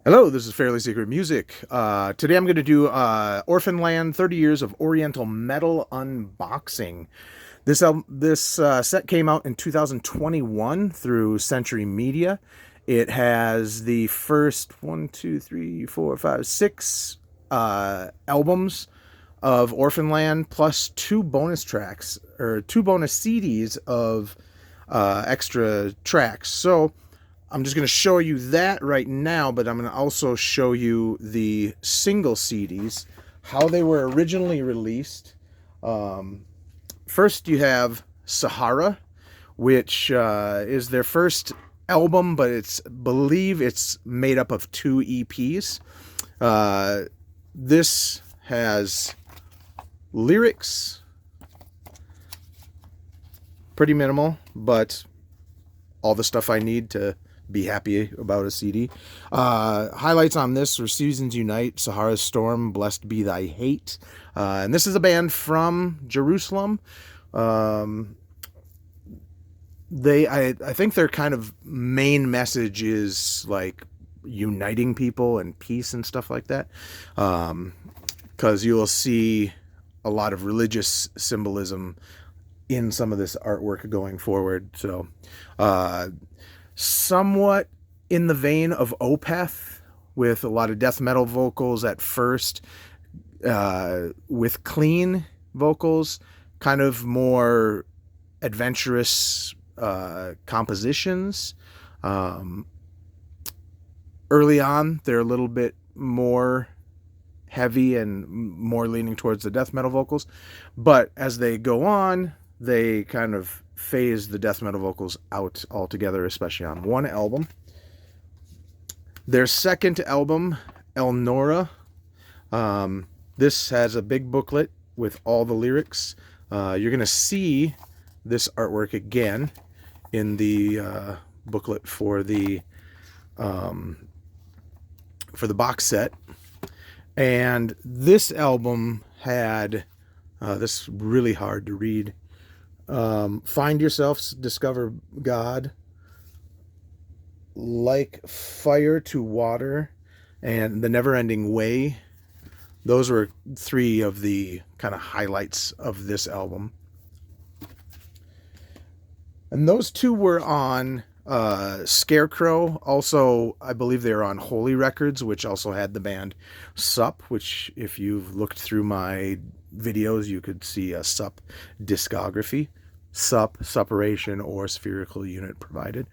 Hello, this is Fairly Secret Music. Today I'm going to do Orphaned Land 30 Years of Oriental Metal Unboxing. This set came out in 2021 through Century Media. It has the first one, two, three, four, five, six albums of Orphaned Land plus two bonus tracks or two bonus CDs of extra tracks. So I'm just going to show you that right now, but I'm going to also show you the single CDs, how they were originally released. First, you have Sahara, which is their first album, but believe it's made up of two EPs. This has lyrics, pretty minimal, but all the stuff I need to be happy about a CD. Highlights on this are Seasons Unite, Sahara's Storm, Blessed Be Thy Hate. And this is a band from Jerusalem. I think their kind of main message is like uniting people and peace and stuff like that. Because you will see a lot of religious symbolism in some of this artwork going forward. So, somewhat in the vein of Opeth, with a lot of death metal vocals at first, with clean vocals, kind of more adventurous compositions. Early on, they're a little bit more heavy and more leaning towards the death metal vocals, but as they go on, they kind of phase the death metal vocals out altogether, especially on one album. Their second album, El Nora, this has a big booklet with all the lyrics. You're going to see this artwork again in the booklet for the box set. And this album had this really hard to read. Find yourself, discover God, like fire to water, and the never-ending way. Those were three of the kind of highlights of this album. And those two were on Scarecrow. Also, I believe they were on Holy Records, which also had the band Sup, which if you've looked through my videos, you could see a Sup discography. Sup, Suppuration, or Spherical Unit provided.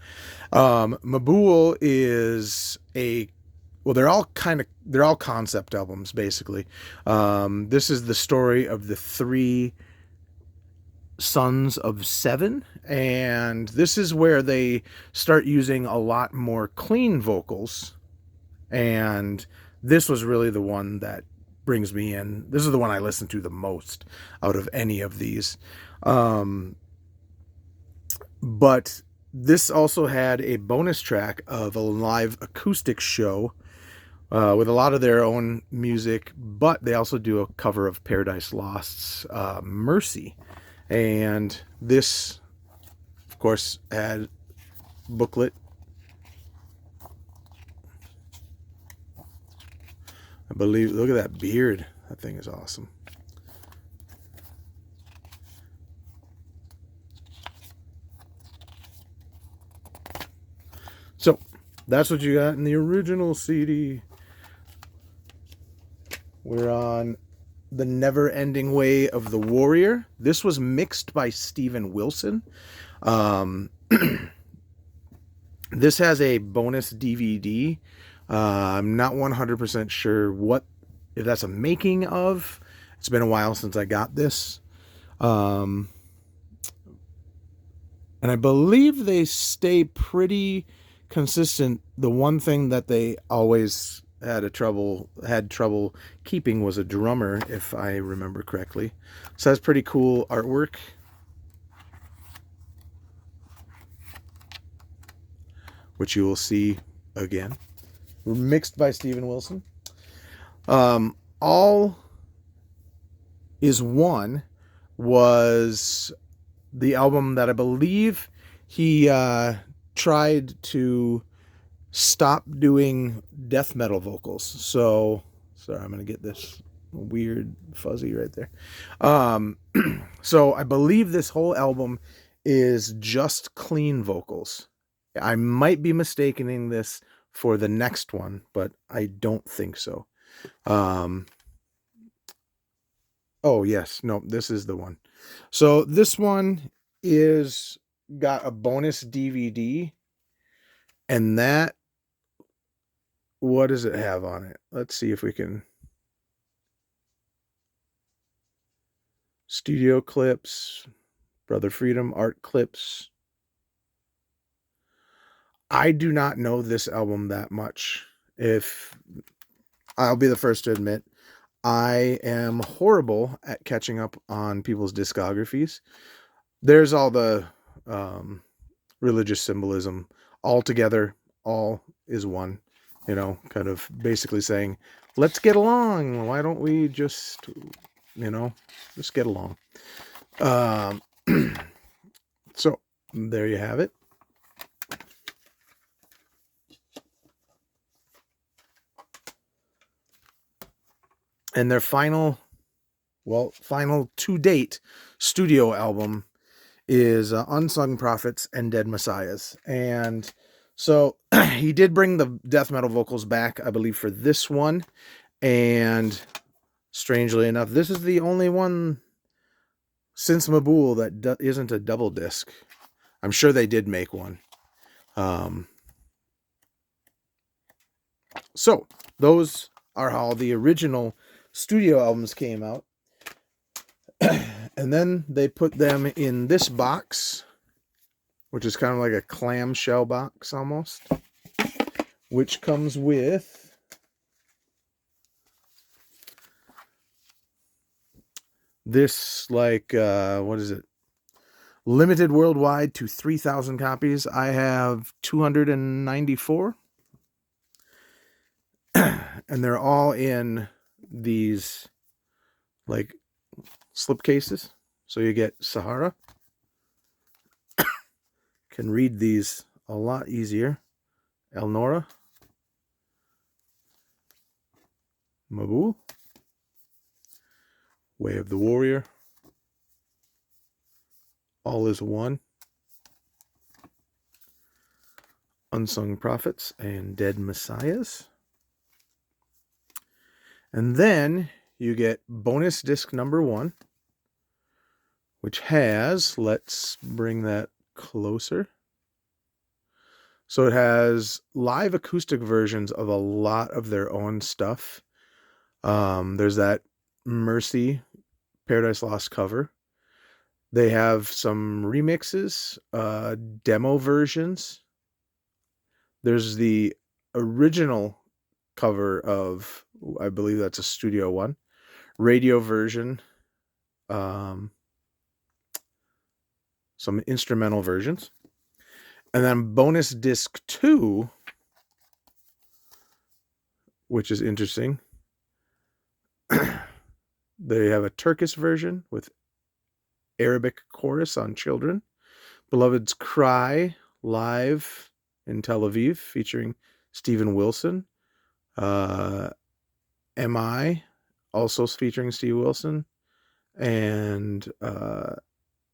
Mabul is they're all concept albums, basically. This is the story of the three sons of seven, and this is where they start using a lot more clean vocals, and this was really the one that brings me in. This is the one I listen to the most out of any of these. But this also had a bonus track of a live acoustic show with a lot of their own music, but they also do a cover of Paradise Lost's Mercy. And this, of course, had booklet. I believe, look at that beard. That thing is awesome. So that's what you got in the original CD. We're on The Never Ending Way of the Warrior. This was mixed by Steven Wilson. This has a bonus DVD. I'm not 100% sure if that's a making of. It's been a while since I got this. And I believe they stay pretty consistent. The one thing that they always had trouble keeping was a drummer, if I remember correctly. So that's pretty cool artwork. Which you will see again. Mixed by Steven Wilson. All Is One was the album that I believe he tried to stopped doing death metal vocals. So, sorry, I'm going to get this weird fuzzy right there. Um, so I believe this whole album is just clean vocals. I might be mistaking this for the next one, but I don't think so. Um, oh yes, no, this is the one. So this one is got a bonus DVD, and that, what does it have on it? Let's see if we can. Studio clips, Brother Freedom, art clips. I do not know this album that much. If I'll be the first to admit, I am horrible at catching up on people's discographies. There's all the um, religious symbolism all together, all is one, kind of basically saying, let's get along. Why don't we just, just get along? Um, so there you have it. And their final to date studio album is Unsung Prophets and Dead Messiahs. And so he did bring the death metal vocals back, I believe, for this one. And strangely enough, this is the only one since Mabul that isn't a double disc. I'm sure they did make one. So those are how the original studio albums came out. And then they put them in this box, which is kind of like a clamshell box almost, which comes with this, like, what is it? Limited worldwide to 3,000 copies. I have 294. And they're all in these, like, slipcases. So you get Sahara. Can read these a lot easier. Elnora. Mabul. Way of the Warrior. All is One. Unsung Prophets and Dead Messiahs. And then you get bonus disc number 1, which has, let's bring that closer. So it has live acoustic versions of a lot of their own stuff. There's that Mercy Paradise Lost cover. They have some remixes, demo versions. There's the original cover of, I believe that's a studio one, radio version, some instrumental versions, and then bonus disc 2, which is interesting. They have a Turkish version with Arabic chorus on Children, Beloved's Cry live in Tel Aviv featuring Steven Wilson, Am I, also featuring Steve Wilson, and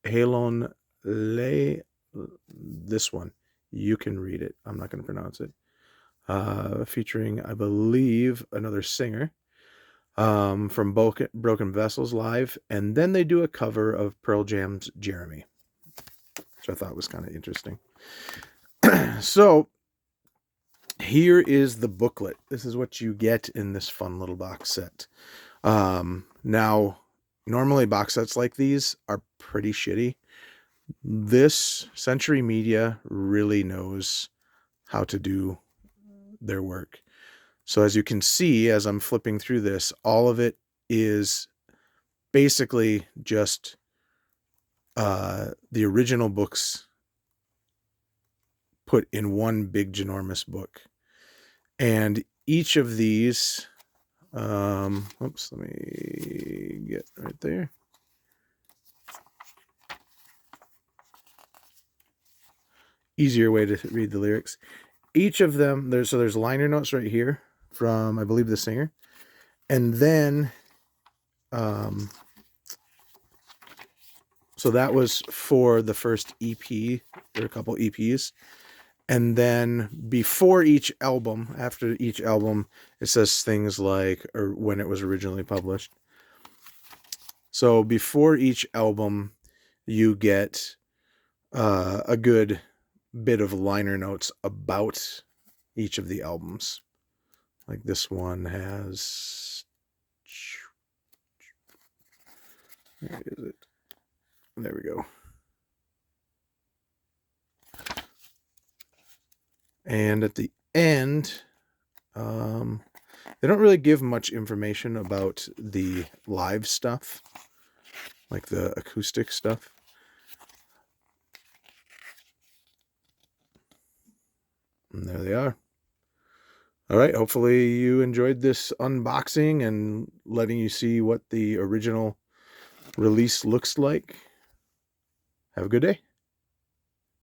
Halon Le, this one, you can read it, I'm not going to pronounce it, featuring, I believe, another singer from Broken Vessels live, and then they do a cover of Pearl Jam's Jeremy, which I thought was kind of interesting. So here is the booklet. This is what you get in this fun little box set. Now, normally box sets like these are pretty shitty. This Century Media really knows how to do their work. So as you can see, as I'm flipping through this, all of it is basically just the original books put in one big ginormous book. And each of these, oops, let me get right there. Easier way to read the lyrics. each of them, there's liner notes right here from, I believe, the singer. And then, so that was for the first EP, or a couple EPs. And then before each album, after each album, it says things like, or when it was originally published. So before each album, you get a good bit of liner notes about each of the albums. Like this one has, where is it? There we go. And at the end, they don't really give much information about the live stuff, like the acoustic stuff. And there they are. All right, hopefully you enjoyed this unboxing and letting you see what the original release looks like. Have a good day.